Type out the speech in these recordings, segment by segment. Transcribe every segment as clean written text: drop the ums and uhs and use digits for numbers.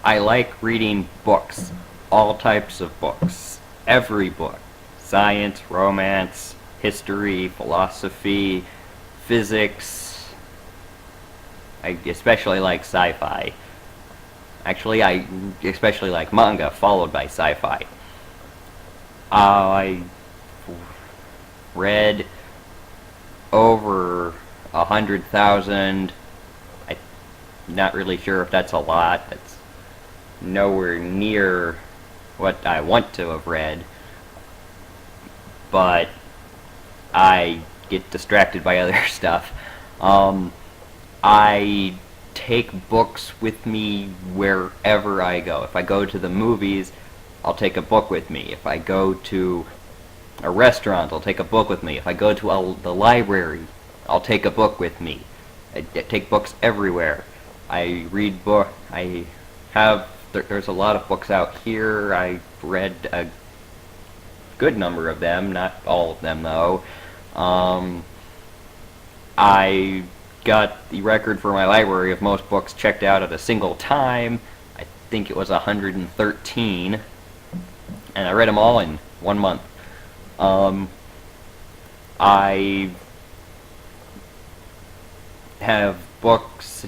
I like reading books, all types of books, every book. Science, romance, history, philosophy, physics. I especially like sci-fi. Actually, I especially like manga, followed by sci-fi. I read over 100,000. I'm not really sure if that's a lot. That's nowhere near what I want to have read. But I get distracted by other stuff. I take books with me wherever I go. If I go to the movies, I'll take a book with me. If I go to a restaurant, I'll take a book with me. If I go to the library, I'll take a book with me. I take books everywhere. I read books. There's a lot of books out here. I've read a good number of them, not all of them though. I got the record for my library of most books checked out at a single time. I think it was 113, and I read them all in 1 month. I have books,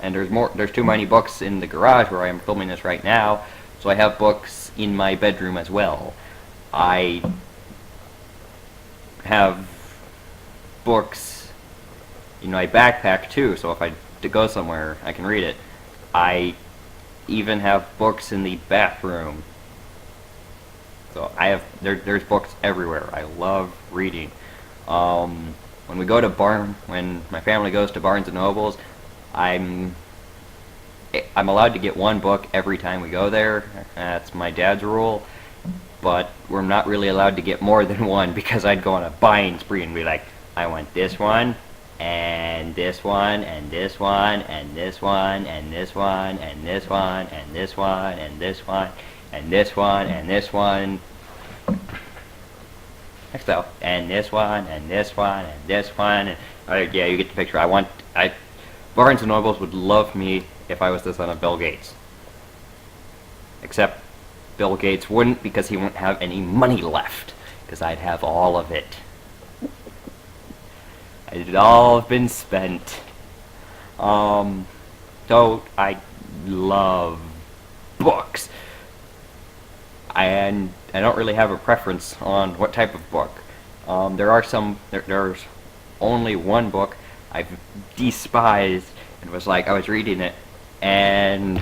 and there's too many books in the garage where I am filming this right now, so I have books in my bedroom as well. I have books in my backpack too, so if I to go somewhere, I can read it. I even have books in the bathroom. So there's books everywhere. I love reading. When my family goes to Barnes and Nobles, I'm allowed to get one book every time we go there. That's my dad's rule. But we're not really allowed to get more than one, because I'd go on a buying spree and be like, I want this one, and this one, and this one, and this one, and this one, and this one, and this one, and this one, and this one, and this one. Next though, and this one, and this one, and this one, and yeah, you get the picture. Barnes and Nobles would love me if I was the son of Bill Gates. Except Bill Gates wouldn't, because he wouldn't have any money left, because I'd have all of it. It'd all have been spent. So I love books. And I don't really have a preference on what type of book. There's only one book I've despised, and was like, I was reading it, and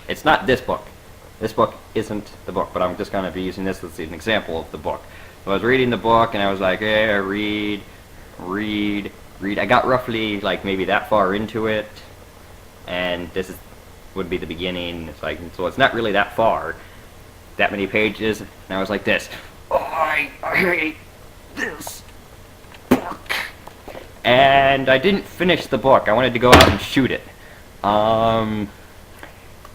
it's not this book. This book isn't the book, but I'm just going to be using this as an example of the book. So I was reading the book, and I was like, read. I got roughly, like, maybe that far into it, and would be the beginning. It's like, so it's not really that far, that many pages, and I was like this. Oh, I hate this book. And I didn't finish the book. I wanted to go out and shoot it.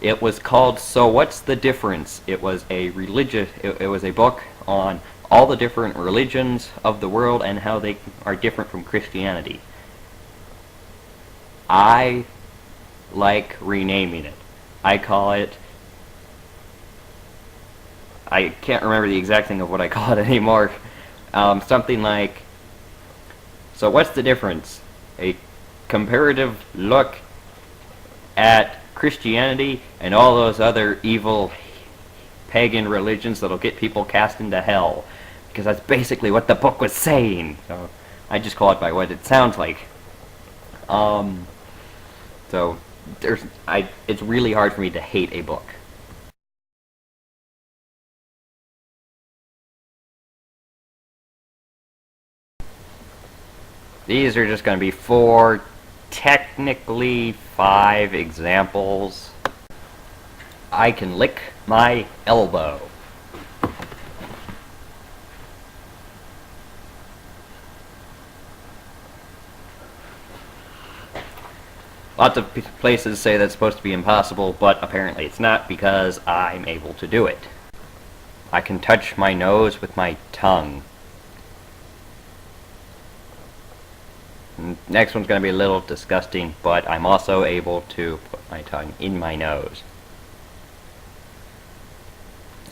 It was called So What's the Difference? It was it was a book on all the different religions of the world and how they are different from Christianity. I like renaming it. I call it, I can't remember the exact thing of what I call it anymore. Something like, so what's the difference? A comparative look at Christianity and all those other evil pagan religions that'll get people cast into hell. Because that's basically what the book was saying. So I just call it by what it sounds like. So it's really hard for me to hate a book. These are just going to be 4, technically 5 examples. I can lick my elbow. Lots of places say that's supposed to be impossible, but apparently it's not, because I'm able to do it. I can touch my nose with my tongue. Next one's going to be a little disgusting, but I'm also able to put my tongue in my nose.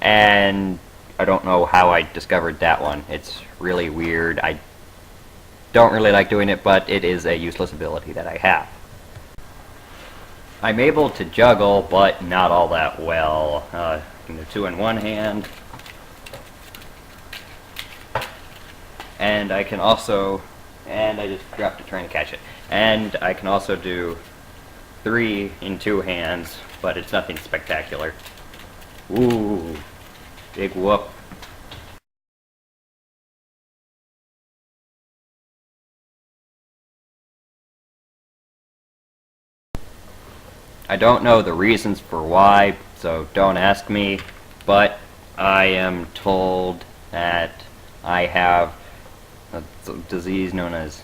and I don't know how I discovered that one. It's really weird. I don't really like doing it, but it is a useless ability that I have. I'm able to juggle, but not all that well. The two in one hand, and I can also, and I just dropped it trying to catch it, and I can also do 3 in 2 hands, but it's nothing spectacular. Ooh, big whoop. I don't know the reasons for why, so don't ask me, but I am told that I have a disease known as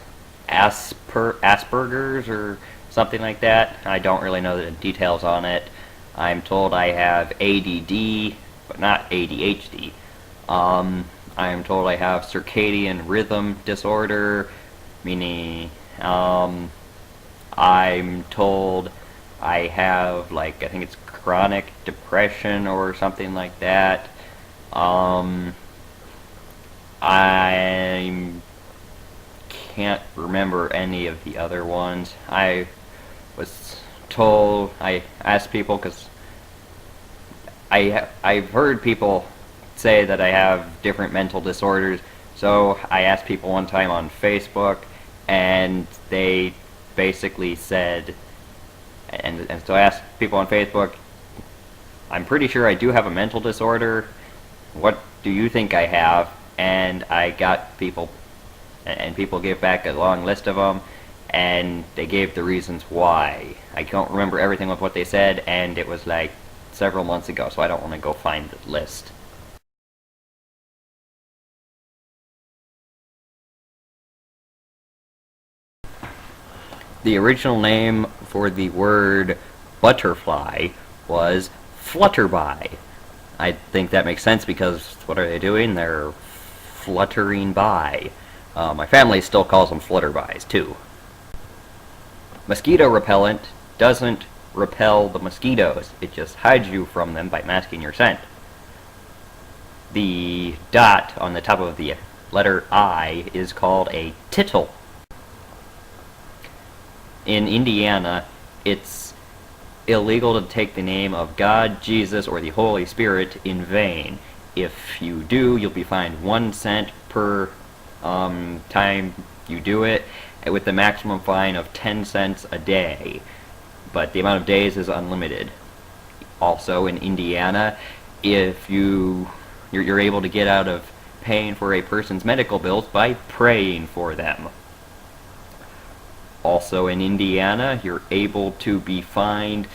Asperger's or something like that. I don't really know the details on it. I'm told I have ADD, but not ADHD. I am told I have circadian rhythm disorder, meaning I'm told I have, like, I think it's chronic depression or something like that. I can't remember any of the other ones. I was told, I asked people, because I've heard people say that I have different mental disorders, so I asked people one time on Facebook, and they basically said, and so I asked people on Facebook, I'm pretty sure I do have a mental disorder. What do you think I have? And I got people, and people gave back a long list of them, and they gave the reasons why. I don't remember everything of what they said, and it was like several months ago, so I don't want to go find the list. The original name for the word butterfly was flutterby. I think that makes sense because what are they doing? They're fluttering by. My family still calls them flutterbys too. Mosquito repellent doesn't repel the mosquitoes. It just hides you from them by masking your scent. The dot on the top of the letter I is called a tittle. In Indiana, it's illegal to take the name of God, Jesus, or the Holy Spirit in vain. If you do, you'll be fined 1 cent per time you do it, with the maximum fine of 10 cents a day. But the amount of days is unlimited. Also, in Indiana, if you're able to get out of paying for a person's medical bills by praying for them. Also in Indiana, you're able to be fined.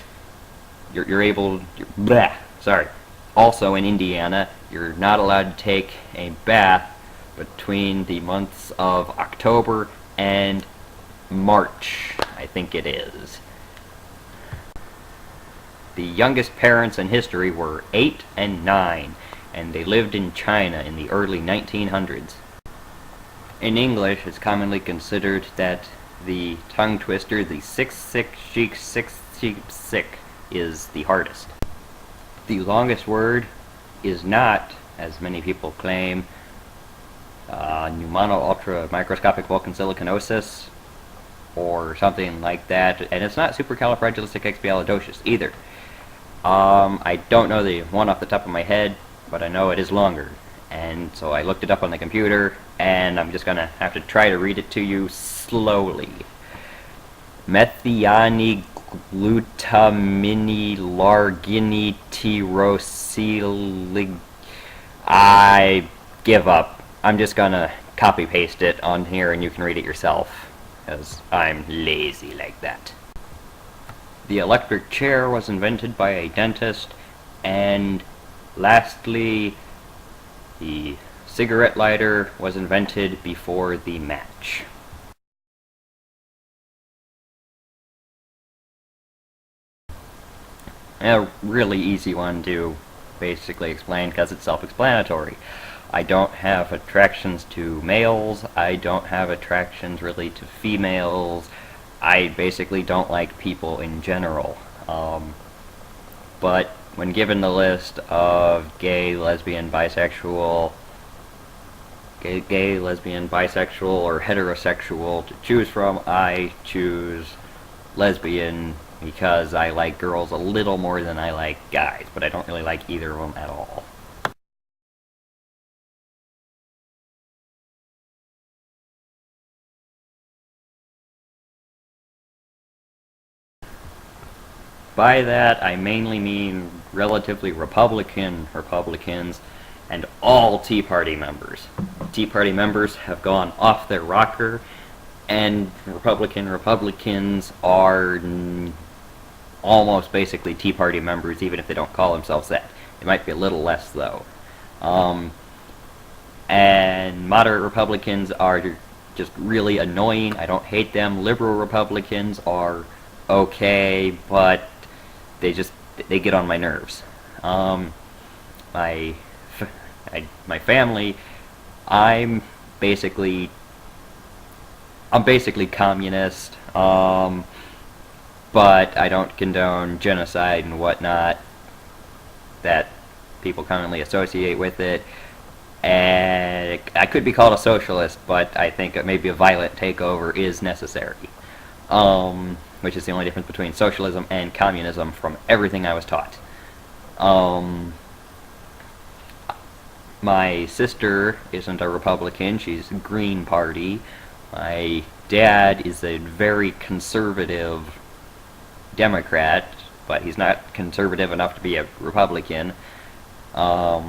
Also in Indiana, you're not allowed to take a bath between the months of October and March, I think it is. The youngest parents in history were 8 and 9, and they lived in China in the early 1900s. In English, it's commonly considered that the tongue twister, the 6 is the hardest. The longest word is not, as many people claim, pneumono-ultra-microscopic Vulcan-silicanosis or something like that, and it's not supercalifragilisticexpialidocious either. I don't know the one off the top of my head, but I know it is longer, and so I looked it up on the computer, and I'm just gonna have to try to read it to you slowly. Methioniglutaminilarginityrosilig. I give up. I'm just gonna copy paste it on here and you can read it yourself, because I'm lazy like that. The electric chair was invented by a dentist, and lastly, the cigarette lighter was invented before the match. A really easy one to basically explain because it's self-explanatory. I don't have attractions to males, I don't have attractions really to females, I basically don't like people in general. But when given the list of gay, lesbian, bisexual, or heterosexual to choose from, I choose lesbian because I like girls a little more than I like guys, but I don't really like either of them at all. By that, I mainly mean relatively Republicans, and all Tea Party members. Tea Party members have gone off their rocker, and Republicans are almost basically Tea Party members, even if they don't call themselves that. They might be a little less, though. And moderate Republicans are just really annoying. I don't hate them. Liberal Republicans are okay, but they get on my nerves. My my family, I'm basically communist, but I don't condone genocide and whatnot that people commonly associate with it. And I could be called a socialist, but I think maybe a violent takeover is necessary. Which is the only difference between socialism and communism from everything I was taught. My sister isn't a Republican, she's Green Party. My dad is a very conservative Democrat, but he's not conservative enough to be a Republican. My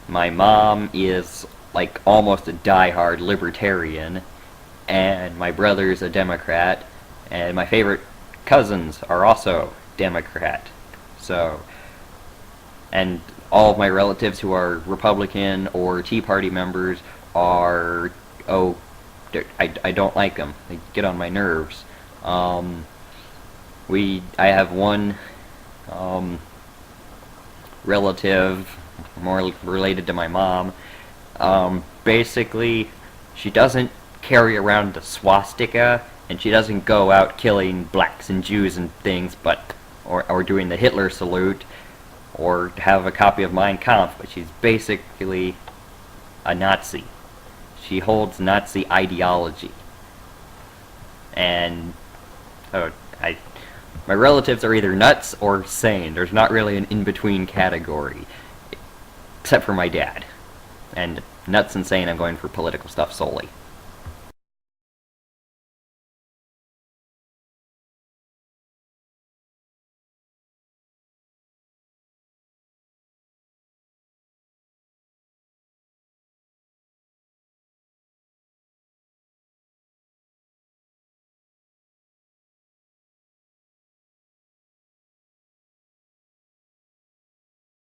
mom is like almost a die-hard libertarian, and my brother's a Democrat, and my favorite cousins are also Democrat. So, and all of my relatives who are Republican or Tea Party members are, I don't like them. They get on my nerves. I have one relative more related to my mom. Basically, she doesn't carry around the swastika, and she doesn't go out killing blacks and Jews and things, or doing the Hitler salute, or have a copy of Mein Kampf, but she's basically a Nazi. She holds Nazi ideology. And my relatives are either nuts or sane. There's not really an in-between category, except for my dad. And nuts and sane, I'm going for political stuff solely.